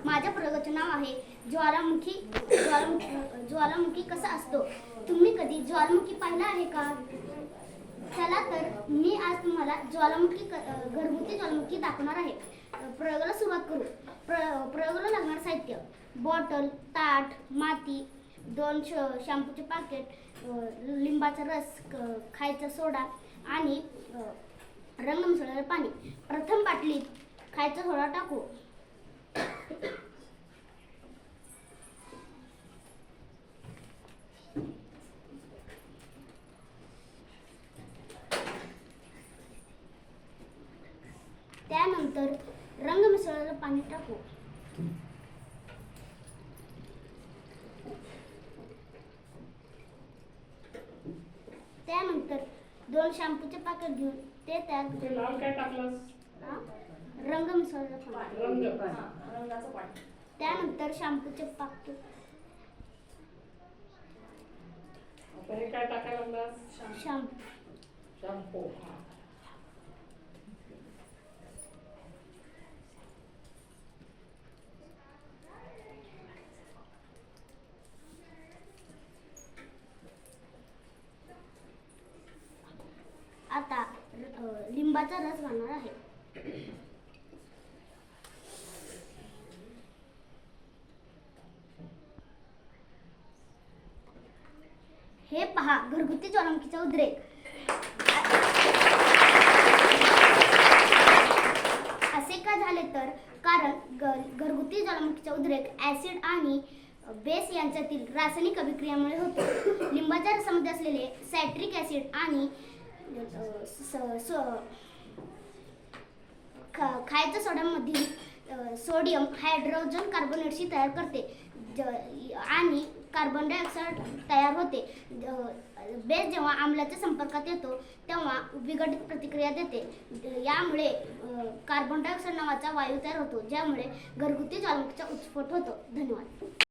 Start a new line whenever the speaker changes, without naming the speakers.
माझ्या प्रयोगाचे नाव आहे ज्वालामुखी कसा असतो. तुम्ही कधी ज्वालामुखी पाहिला आहे का? चला तर मी आज तुम्हाला घरगुती ज्वालामुखी दाखवणार आहे. प्रयोगाला सुरुवात करू. प्रयोगाला लागणारे साहित्य: बॉटल, ताट, माती, 2 शॅम्पूचे पाकिट, लिंबाचा रस, खायचा सोडा आणि रंग मिसळलेले पाणी. प्रथम बाटलीत खायचा सोडा टाकू. त्यानंतर रंग मिसळलेले पाणी टाकू. त्यानंतर 2 शॅम्पूचे पाकिट घेऊन ते त्यात
लाल काय टाकलास?
रंग मिसळलेला पाणी.
रंगाचं पाणी.
त्यानंतर शॅम्पूचे पाकिट.
आता हे काय टाकायला लागलास? शॅम्पू.
आता लिंबाचा रस घालणार आहे. हे पहा, घरगुती ज्वालामुखीचा उद्रेक. असे का झाले तर कारण घरगुती ज्वालामुखीचा उद्रेक ऍसिड आणि बेस यांच्यातील रासायनिक अभिक्रियामुळे होतो. लिंबाच्या रसामध्ये असलेले सायट्रिक ऍसिड आणि खायच्या सोड्यामधील सोडियम हायड्रोजन कार्बोनेटशी तयार करते आणि कार्बन डायऑक्साईड तयार होते. बेस जेव्हा आम्लाच्या संपर्कात येतो तेव्हा विघटित प्रतिक्रिया देते. यामुळे कार्बन डायऑक्साईड नावाचा वायू तयार होतो, ज्यामुळे घरगुती ज्वालामुखीचा उत्स्फोट होतो. धन्यवाद.